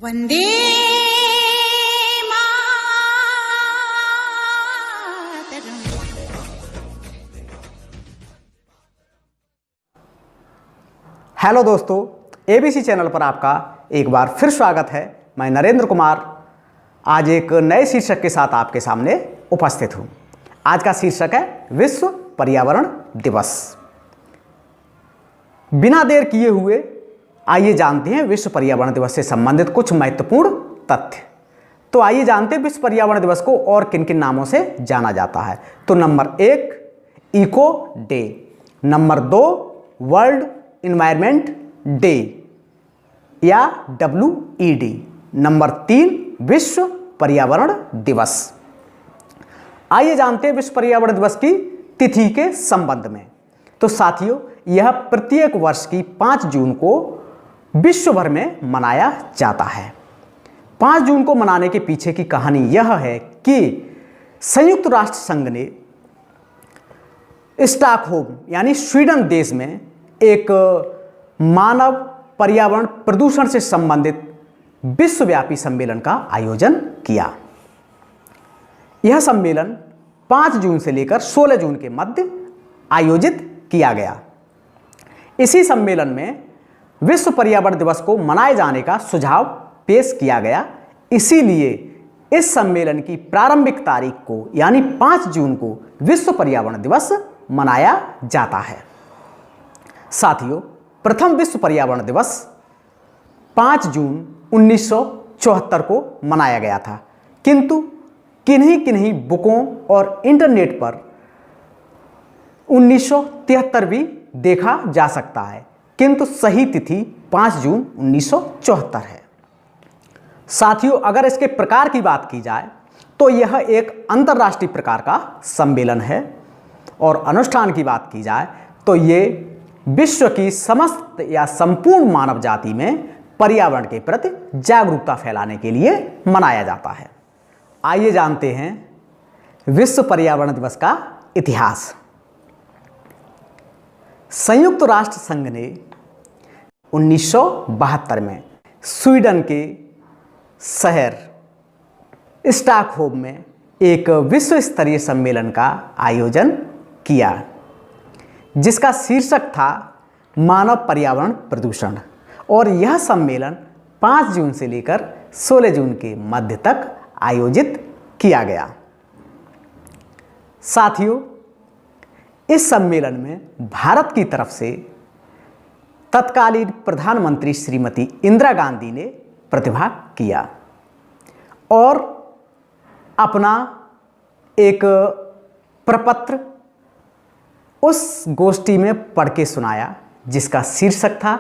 Vande Mataram. Hello दोस्तों, ABC channel पर आपका एक बार फिर स्वागत है। मैं नरेंद्र कुमार आज एक नए शीर्षक के साथ आपके सामने उपस्थित हूँ। आज का शीर्षक है विश्व पर्यावरण दिवस। बिना देर किए हुए आइए जानते हैं विश्व पर्यावरण दिवस से संबंधित कुछ महत्वपूर्ण तथ्य। तो आइए जानते हैं विश्व पर्यावरण दिवस को और किन किन नामों से जाना जाता है। तो number 1 eco day, number 2 world environment day या WED, नंबर 3 विश्व पर्यावरण दिवस। आइए जानते हैं विश्व पर्यावरण दिवस की तिथि के संबंध में। तो साथियों, यह प्रत्येक वर्ष की 5 जून को विश्व भर में मनाया जाता है। 5 जून को मनाने के पीछे की कहानी यह है कि संयुक्त राष्ट्र संघ ने स्टॉकहोम यानी स्वीडन देश में एक मानव पर्यावरण प्रदूषण से संबंधित विश्वव्यापी सम्मेलन का आयोजन किया। यह सम्मेलन 5 जून से लेकर 16 जून के मध्य आयोजित किया गया। इसी सम्मेलन में विश्व पर्यावरण दिवस को मनाए जाने का सुझाव पेश किया गया। इसीलिए इस सम्मेलन की प्रारंभिक तारीख को यानी 5 जून को विश्व पर्यावरण दिवस मनाया जाता है। साथियों, प्रथम विश्व पर्यावरण दिवस 5 जून 1974 को मनाया गया था, किंतु किन्हीं किन्हीं बुकों और इंटरनेट पर 1973 भी देखा जा सकता है, किंतु सही तिथि 5 जून 1974 है। साथियों, अगर इसके प्रकार की बात की जाए तो यह एक अंतर्राष्ट्रीय प्रकार का सम्मेलन है और अनुष्ठान की बात की जाए तो ये विश्व की समस्त या संपूर्ण मानव जाति में पर्यावरण के प्रति जागरूकता फैलाने के लिए मनाया जाता है। आइए जानते हैं विश्व पर्यावरण दिवस का इतिहास। संयुक्त राष्ट्र संघ ने 1972 में स्वीडन के शहर स्टॉकहोम में एक विश्व स्तरीय सम्मेलन का आयोजन किया, जिसका शीर्षक था मानव पर्यावरण प्रदूषण, और यह सम्मेलन 5 जून से लेकर 16 जून के मध्य तक आयोजित किया गया। साथियों, इस सम्मेलन में भारत की तरफ से तत्कालीन प्रधानमंत्री श्रीमती इंदिरा गांधी ने प्रतिभाग किया और अपना एक प्रपत्र उस गोष्ठी में पढ़ के सुनाया, जिसका शीर्षक था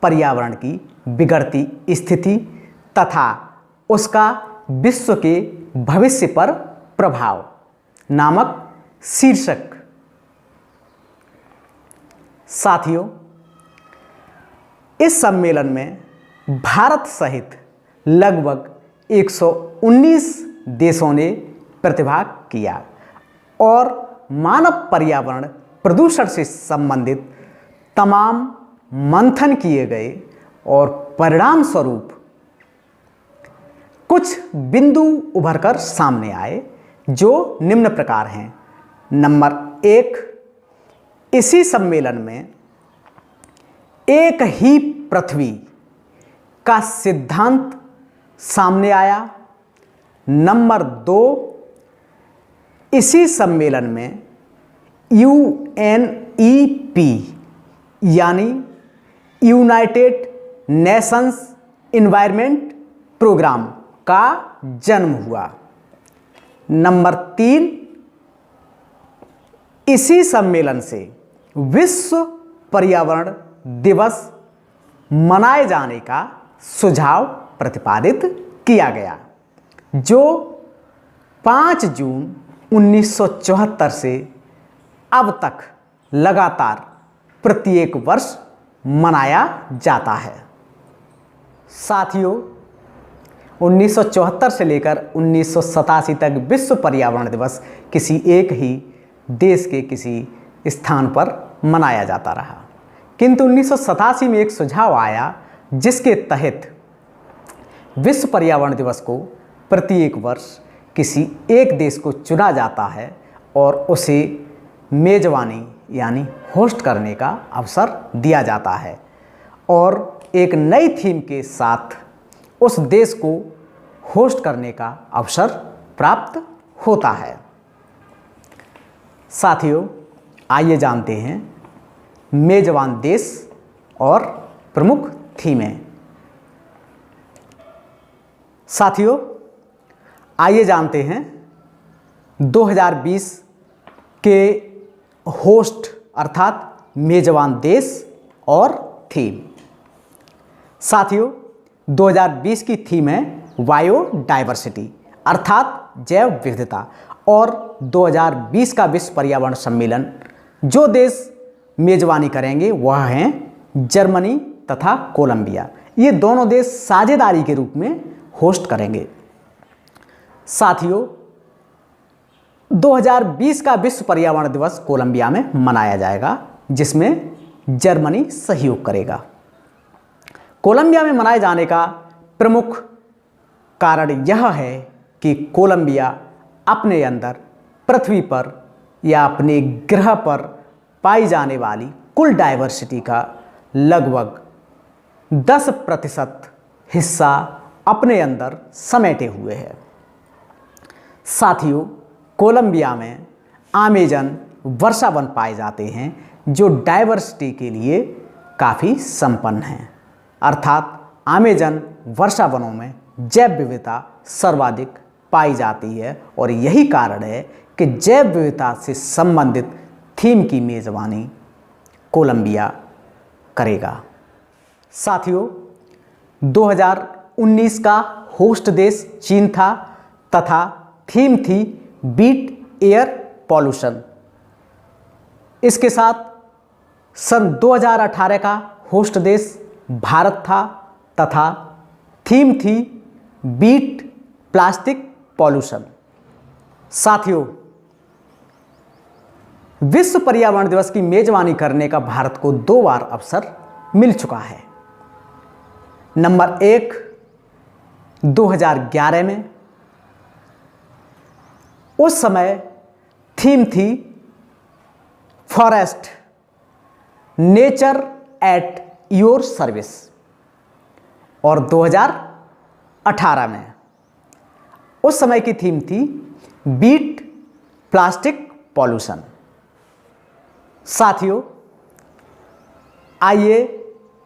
पर्यावरण की बिगड़ती स्थिति तथा उसका विश्व के भविष्य पर प्रभाव नामक शीर्षक। साथियों, इस सम्मेलन में भारत सहित लगभग 119 देशों ने प्रतिभाग किया और मानव पर्यावरण प्रदूषण से संबंधित तमाम मंथन किए गए और परिणाम स्वरूप कुछ बिंदु उभरकर सामने आए, जो निम्न प्रकार हैं। नंबर 1, इसी सम्मेलन में एक ही पृथ्वी का सिद्धांत सामने आया। नंबर 2, इसी सम्मेलन में UNEP यानी यूनाइटेड नेशंस एनवायरनमेंट प्रोग्राम का जन्म हुआ। नंबर 3, इसी सम्मेलन से विश्व पर्यावरण दिवस मनाए जाने का सुझाव प्रतिपादित किया गया, जो 5 जून 1974 से अब तक लगातार प्रत्येक वर्ष मनाया जाता है। साथियों, 1974 से लेकर 1987 तक विश्व पर्यावरण दिवस किसी एक ही देश के किसी स्थान पर मनाया जाता रहा, किंतु 1987 में एक सुझाव आया जिसके तहत विश्व पर्यावरण दिवस को प्रत्येक वर्ष किसी एक देश को चुना जाता है और उसे मेजबानी यानी होस्ट करने का अवसर दिया जाता है और एक नई थीम के साथ उस देश को होस्ट करने का अवसर प्राप्त होता है। साथियों, आइए जानते हैं मेजबान देश और प्रमुख थीमें। साथियों, आइए जानते हैं 2020 के होस्ट अर्थात मेजबान देश और थीम। साथियों, 2020 की थीम है बायोडायवर्सिटी अर्थात जैव विविधता और 2020 का विश्व पर्यावरण सम्मेलन जो देश मेजबानी करेंगे वह हैं जर्मनी तथा कोलंबिया। ये दोनों देश साझेदारी के रूप में होस्ट करेंगे। साथियों, 2020 का विश्व पर्यावरण दिवस कोलंबिया में मनाया जाएगा जिसमें जर्मनी सहयोग करेगा। कोलंबिया में मनाए जाने का प्रमुख कारण यह है कि कोलंबिया अपने अंदर पृथ्वी पर या अपने ग्रह पर पाई जाने वाली कुल डाइवर्सिटी का लगभग 10% हिस्सा अपने अंदर समेटे हुए है। साथियों, कोलंबिया में अमेज़न वर्षा वन पाए जाते हैं जो डाइवर्सिटी के लिए काफ़ी संपन्न हैं, अर्थात अमेज़न वर्षा वनों में जैव विविधता सर्वाधिक पाई जाती है और यही कारण है कि जैव विविधता से संबंधित थीम की मेज़बानी कोलंबिया करेगा। साथियों, 2019 का होस्ट देश चीन था तथा थीम थी बीट एयर पॉल्यूशन। इसके साथ सन 2018 का होस्ट देश भारत था तथा थीम थी बीट प्लास्टिक पॉल्यूशन। साथियों, विश्व पर्यावरण दिवस की मेजबानी करने का भारत को 2 बार अवसर मिल चुका है। नंबर 1 2011 में, उस समय थीम थी forest nature at your service और 2018 में उस समय की थीम थी बीट प्लास्टिक पॉल्यूशन। साथियों, आइए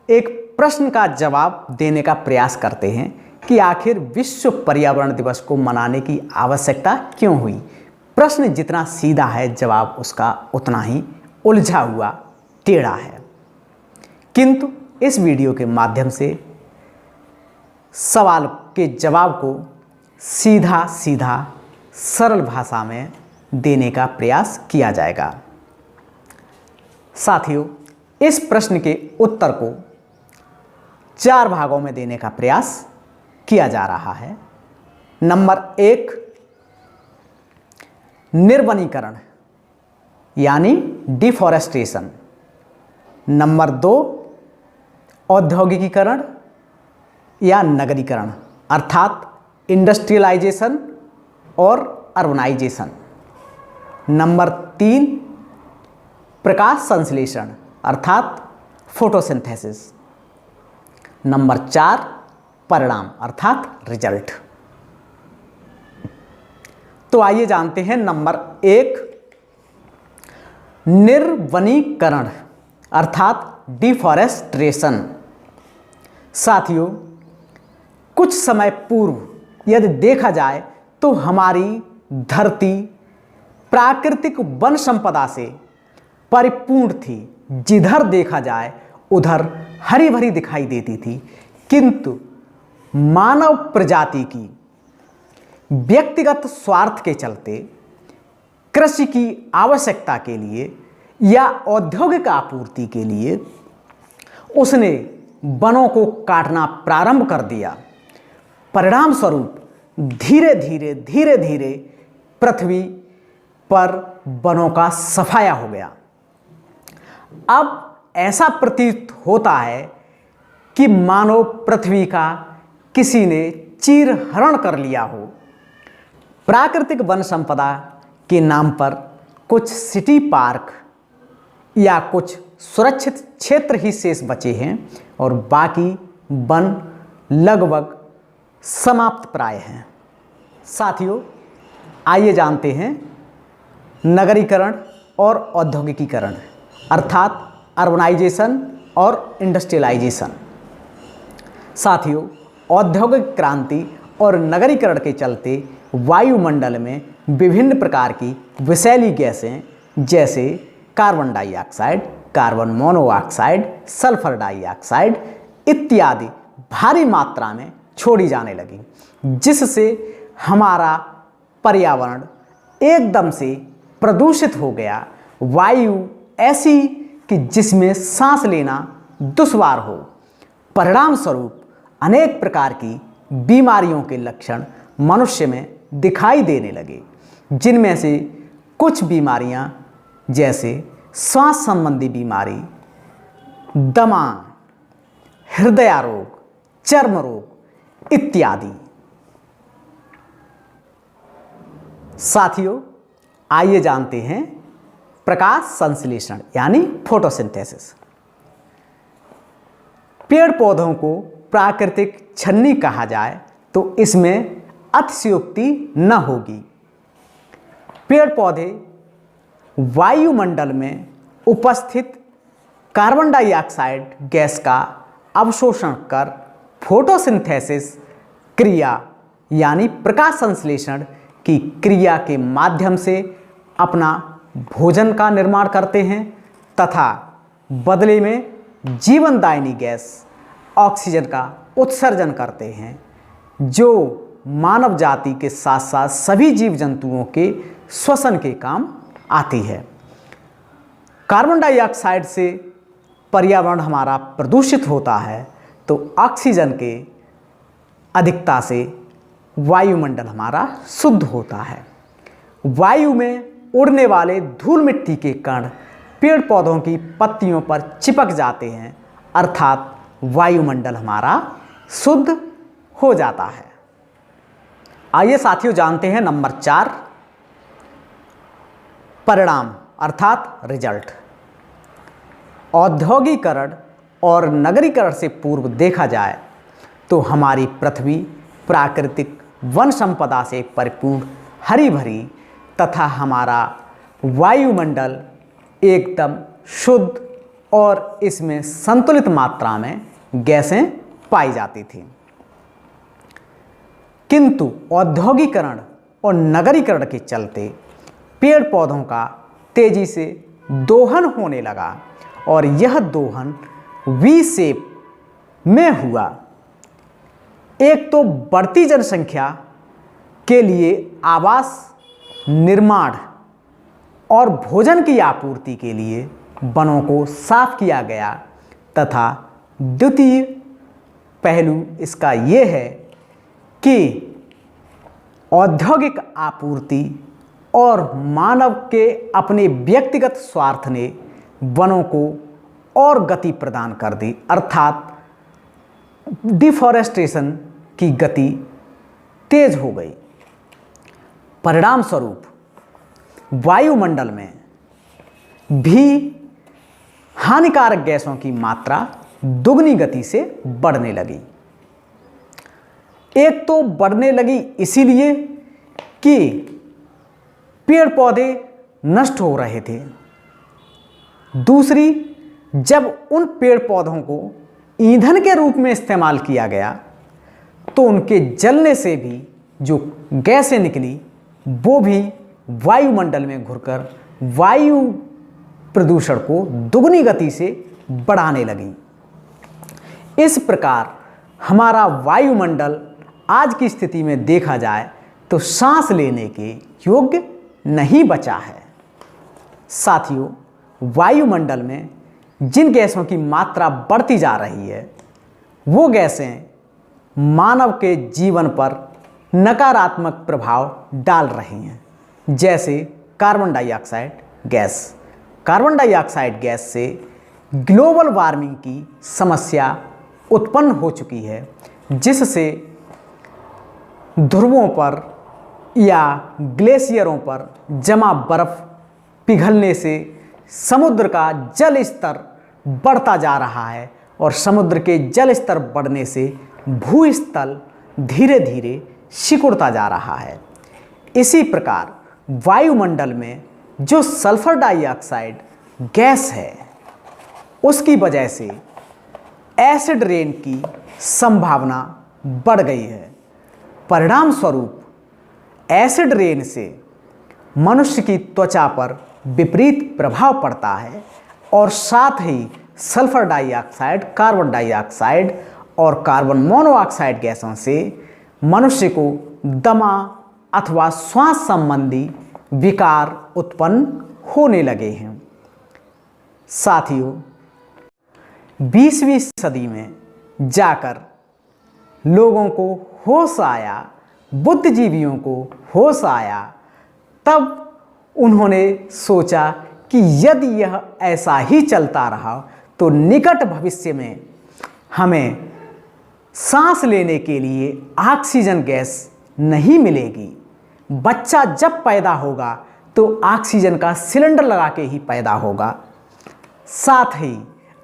एक प्रश्न का जवाब देने का प्रयास करते हैं कि आखिर विश्व पर्यावरण दिवस को मनाने की आवश्यकता क्यों हुई। प्रश्न जितना सीधा है जवाब उसका उतना ही उलझा हुआ टेढ़ा है, किंतु इस वीडियो के माध्यम से सवाल के जवाब को सीधा सीधा सरल भाषा में देने का प्रयास किया जाएगा। साथियों, इस प्रश्न के उत्तर को 4 भागों में देने का प्रयास किया जा रहा है। नंबर 1 निर्वनीकरण यानी डिफॉरेस्टेशन। नंबर 2 औद्योगिकीकरण या नगरीकरण अर्थात इंडस्ट्रियलाइजेशन और अर्बनाइजेशन। नंबर 3 प्रकाश संश्लेषण अर्थात फोटोसिंथेसिस। नंबर 4 परिणाम अर्थात रिजल्ट। तो आइए जानते हैं नंबर 1 निर्वनीकरण अर्थात डिफॉरेस्टेशन। साथियों, कुछ समय पूर्व यदि देखा जाए तो हमारी धरती प्राकृतिक वन संपदा से परिपूर्ण थी। जिधर देखा जाए उधर हरी भरी दिखाई देती थी, किंतु मानव प्रजाति की व्यक्तिगत स्वार्थ के चलते कृषि की आवश्यकता के लिए या औद्योगिक आपूर्ति के लिए उसने वनों को काटना प्रारंभ कर दिया। परिणाम स्वरूप धीरे धीरे पृथ्वी पर वनों का सफाया हो गया। अब ऐसा प्रतीत होता है कि मानव पृथ्वी का किसी ने चीरहरण कर लिया हो। प्राकृतिक वन संपदा के नाम पर कुछ सिटी पार्क या कुछ सुरक्षित क्षेत्र ही शेष बचे हैं और बाकी वन लगभग समाप्त प्राय हैं। साथियों, आइए जानते हैं नगरीकरण और औद्योगिकीकरण अर्थात अर्बनाइजेशन और इंडस्ट्रियलाइजेशन। साथियों, औद्योगिक क्रांति और नगरीकरण के चलते वायुमंडल में विभिन्न प्रकार की विषैली गैसें जैसे carbon dioxide, carbon monoxide, sulphur dioxide इत्यादि भारी मात्रा में छोड़ी जाने लगी, जिससे हमारा पर्यावरण एकदम से प्रदूषित हो गया। वायु ऐसी कि जिसमें सांस लेना दुश्वार हो। परिणाम स्वरूप अनेक प्रकार की बीमारियों के लक्षण मनुष्य में दिखाई देने लगे, जिनमें से कुछ बीमारियां जैसे श्वास संबंधी बीमारी, दमा, हृदय रोग, चर्म रोग इत्यादि। साथियों, आइए जानते हैं प्रकाश संश्लेषण यानी फोटोसिंथेसिस। पेड़ पौधों को प्राकृतिक छन्नी कहा जाए तो इसमें अतिशयोक्ति न होगी। पेड़ पौधे वायुमंडल में उपस्थित कार्बन डाइऑक्साइड गैस का अवशोषण कर फोटोसिंथेसिस क्रिया यानी प्रकाश संश्लेषण की क्रिया के माध्यम से अपना भोजन का निर्माण करते हैं तथा बदले में जीवनदायिनी गैस ऑक्सीजन का उत्सर्जन करते हैं, जो मानव जाति के साथ साथ सभी जीव जंतुओं के श्वसन के काम आती है। कार्बन डाइऑक्साइड से पर्यावरण हमारा प्रदूषित होता है तो ऑक्सीजन के अधिकता से वायुमंडल हमारा शुद्ध होता है। वायु में उड़ने वाले धूल मिट्टी के कण पेड़ पौधों की पत्तियों पर चिपक जाते हैं, अर्थात वायुमंडल हमारा शुद्ध हो जाता है। आइए साथियों जानते हैं नंबर 4 परिणाम अर्थात रिजल्ट। औद्योगिकरण और नगरीकरण से पूर्व देखा जाए तो हमारी पृथ्वी प्राकृतिक वन संपदा से परिपूर्ण हरी भरी तथा हमारा वायुमंडल एकदम शुद्ध और इसमें संतुलित मात्रा में गैसें पाई जाती थी। किंतु औद्योगिकरण और नगरीकरण के चलते पेड़ पौधों का तेजी से दोहन होने लगा और यह दोहन वी शेप में हुआ। एक तो बढ़ती जनसंख्या के लिए आवास निर्माण और भोजन की आपूर्ति के लिए वनों को साफ किया गया तथा द्वितीय पहलू इसका यह है कि औद्योगिक आपूर्ति और मानव के अपने व्यक्तिगत स्वार्थ ने वनों को और गति प्रदान कर दी, अर्थात डिफॉरेस्टेशन की गति तेज हो गई। परिणाम स्वरूप वायुमंडल में भी हानिकारक गैसों की मात्रा दुगनी गति से बढ़ने लगी। एक तो बढ़ने लगी इसीलिए कि पेड़ पौधे नष्ट हो रहे थे, दूसरी जब उन पेड़ पौधों को ईंधन के रूप में इस्तेमाल किया गया तो उनके जलने से भी जो गैसें निकली वो भी वायुमंडल में घुलकर वायु प्रदूषण को दुगनी गति से बढ़ाने लगी। इस प्रकार हमारा वायुमंडल आज की स्थिति में देखा जाए तो सांस लेने के योग्य नहीं बचा है। साथियों, वायुमंडल में जिन गैसों की मात्रा बढ़ती जा रही है वो गैसें मानव के जीवन पर नकारात्मक प्रभाव डाल रही हैं, जैसे carbon dioxide gas. Carbon dioxide gas से ग्लोबल वार्मिंग की समस्या उत्पन्न हो चुकी है, जिससे ध्रुवों पर या ग्लेशियरों पर जमा बर्फ पिघलने से समुद्र का जल स्तर बढ़ता जा रहा है और समुद्र के जल स्तर बढ़ने से भूस्थल धीरे धीरे सिकुड़ता जा रहा है। इसी प्रकार वायुमंडल में जो सल्फर डाइऑक्साइड गैस है उसकी वजह से एसिड रेन की संभावना बढ़ गई है। परिणाम स्वरूप एसिड रेन से मनुष्य की त्वचा पर विपरीत प्रभाव पड़ता है और साथ ही सल्फर डाइऑक्साइड, कार्बन डाइऑक्साइड और कार्बन मोनोऑक्साइड गैसों से मनुष्य को दमा अथवा श्वास संबंधी विकार उत्पन्न होने लगे हैं। साथियों, 20वीं सदी में जाकर लोगों को होश आया, बुद्धिजीवियों को होश आया, तब उन्होंने सोचा कि यदि यह ऐसा ही चलता रहा तो निकट भविष्य में हमें सांस लेने के लिए ऑक्सीजन गैस नहीं मिलेगी। बच्चा जब पैदा होगा तो ऑक्सीजन का सिलेंडर लगा के ही पैदा होगा। साथ ही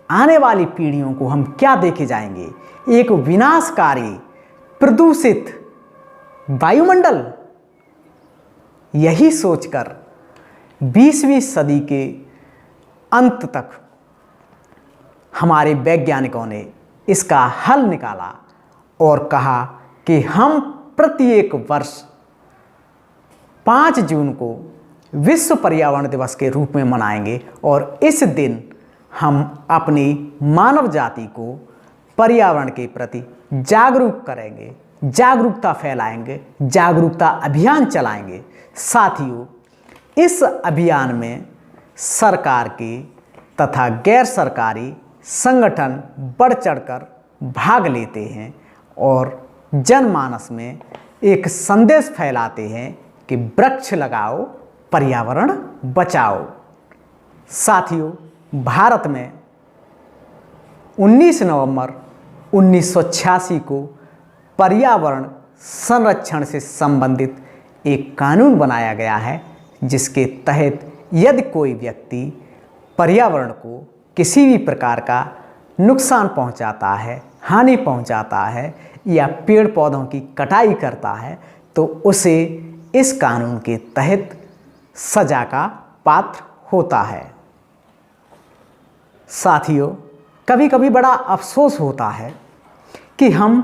आने वाली पीढ़ियों को हम क्या देके जाएंगे? एक विनाशकारी प्रदूषित वायुमंडल। यही सोचकर 20वीं सदी के अंत तक हमारे वैज्ञानिकों ने इसका हल निकाला और कहा कि हम प्रत्येक वर्ष 5 जून को विश्व पर्यावरण दिवस के रूप में मनाएंगे और इस दिन हम अपनी मानव जाति को पर्यावरण के प्रति जागरूक करेंगे, जागरूकता फैलाएंगे, जागरूकता अभियान चलाएंगे। साथियों, इस अभियान में सरकार के तथा गैर सरकारी संगठन बढ़ चढ़कर भाग लेते हैं और जनमानस में एक संदेश फैलाते हैं कि वृक्ष लगाओ, पर्यावरण बचाओ। साथियों, भारत में 19 नवंबर 1986 को पर्यावरण संरक्षण से संबंधित एक कानून बनाया गया है, जिसके तहत यदि कोई व्यक्ति पर्यावरण को किसी भी प्रकार का नुकसान पहुंचाता है, हानि पहुंचाता है या पेड़ पौधों की कटाई करता है तो उसे इस कानून के तहत सजा का पात्र होता है। साथियों, कभी कभी बड़ा अफसोस होता है कि हम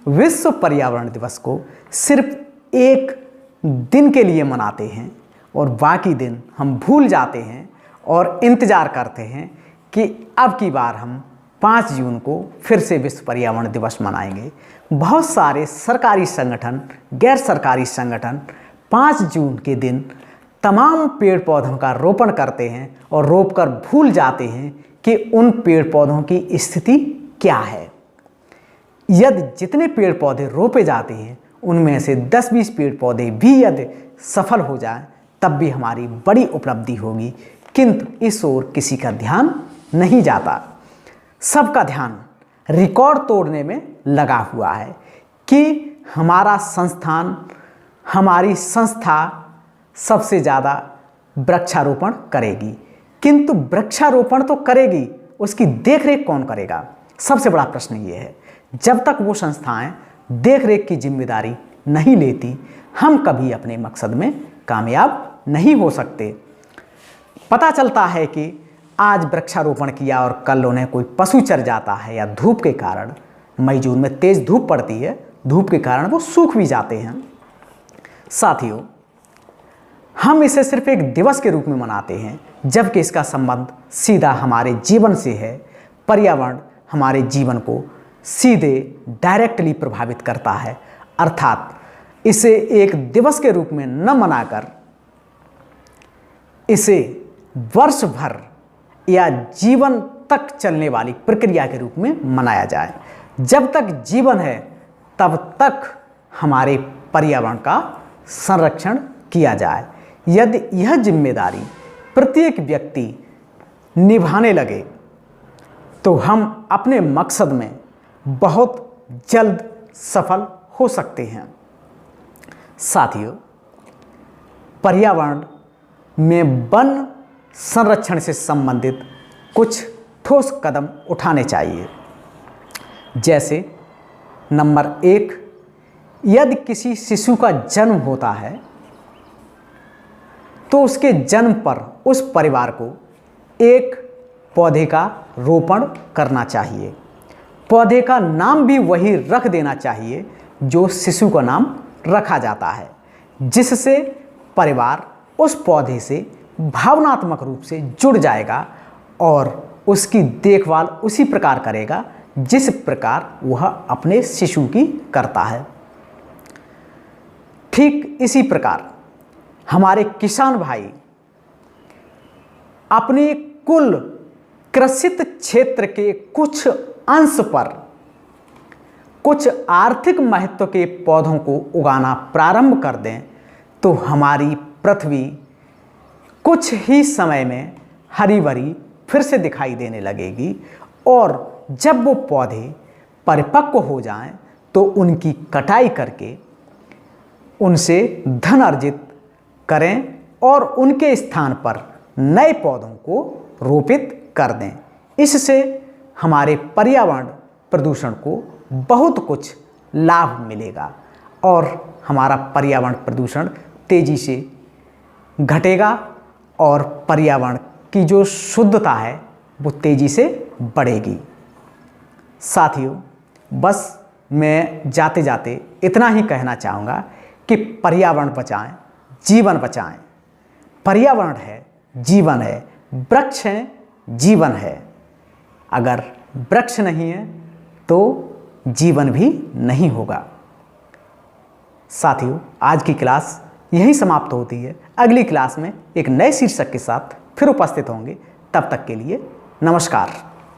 विश्व पर्यावरण दिवस को सिर्फ एक दिन के लिए मनाते हैं और बाकी दिन हम भूल जाते हैं और इंतज़ार करते हैं कि अब की बार हम 5 जून को फिर से विश्व पर्यावरण दिवस मनाएंगे। बहुत सारे सरकारी संगठन, गैर सरकारी संगठन 5 जून के दिन तमाम पेड़ पौधों का रोपण करते हैं और रोपकर भूल जाते हैं कि उन पेड़ पौधों की स्थिति क्या है। यदि जितने पेड़ पौधे रोपे जाते हैं उनमें से 10-20 पेड़ पौधे भी यदि सफल हो जाए तब भी हमारी बड़ी उपलब्धि होगी, किंतु इस ओर किसी का ध्यान नहीं जाता। सबका ध्यान रिकॉर्ड तोड़ने में लगा हुआ है कि हमारा संस्थान, हमारी संस्था सबसे ज़्यादा वृक्षारोपण करेगी, किंतु वृक्षारोपण तो करेगी, उसकी देखरेख कौन करेगा? सबसे बड़ा प्रश्न ये है। जब तक वो संस्थाएं देखरेख की जिम्मेदारी नहीं लेती, हम कभी अपने मकसद में कामयाब नहीं हो सकते। पता चलता है कि आज वृक्षारोपण किया और कल उन्हें कोई पशु चर जाता है या धूप के कारण, मई जून में तेज धूप पड़ती है, धूप के कारण वो सूख भी जाते हैं। साथियों, हम इसे सिर्फ एक दिवस के रूप में मनाते हैं, जबकि इसका संबंध सीधा हमारे जीवन से है। पर्यावरण हमारे जीवन को सीधे डायरेक्टली प्रभावित करता है, अर्थात इसे एक दिवस के रूप में न मनाकर इसे वर्ष भर या जीवन तक चलने वाली प्रक्रिया के रूप में मनाया जाए। जब तक जीवन है तब तक हमारे पर्यावरण का संरक्षण किया जाए। यदि यह जिम्मेदारी प्रत्येक व्यक्ति निभाने लगे तो हम अपने मकसद में बहुत जल्द सफल हो सकते हैं। साथियों, पर्यावरण में वन संरक्षण से संबंधित कुछ ठोस कदम उठाने चाहिए। जैसे नंबर 1, यदि किसी शिशु का जन्म होता है तो उसके जन्म पर उस परिवार को एक पौधे का रोपण करना चाहिए। पौधे का नाम भी वही रख देना चाहिए जो शिशु का नाम रखा जाता है, जिससे परिवार उस पौधे से भावनात्मक रूप से जुड़ जाएगा और उसकी देखभाल उसी प्रकार करेगा जिस प्रकार वह अपने शिशु की करता है। ठीक इसी प्रकार हमारे किसान भाई अपने कुल कृषित क्षेत्र के कुछ अंश पर कुछ आर्थिक महत्व के पौधों को उगाना प्रारंभ कर दें तो हमारी पृथ्वी कुछ ही समय में हरी भरी फिर से दिखाई देने लगेगी और जब वो पौधे परिपक्व हो जाएं तो उनकी कटाई करके उनसे धन अर्जित करें और उनके स्थान पर नए पौधों को रोपित कर दें। इससे हमारे पर्यावरण प्रदूषण को बहुत कुछ लाभ मिलेगा और हमारा पर्यावरण प्रदूषण तेजी से घटेगा और पर्यावरण की जो शुद्धता है वो तेजी से बढ़ेगी। साथियों, बस मैं जाते जाते इतना ही कहना चाहूँगा कि पर्यावरण बचाएं, जीवन बचाएं। पर्यावरण है, जीवन है, वृक्ष है, जीवन है। अगर वृक्ष नहीं है तो जीवन भी नहीं होगा। साथियों, आज की क्लास यहीं समाप्त होती है। अगली क्लास में एक नए शीर्षक के साथ फिर उपस्थित होंगे। तब तक के लिए नमस्कार।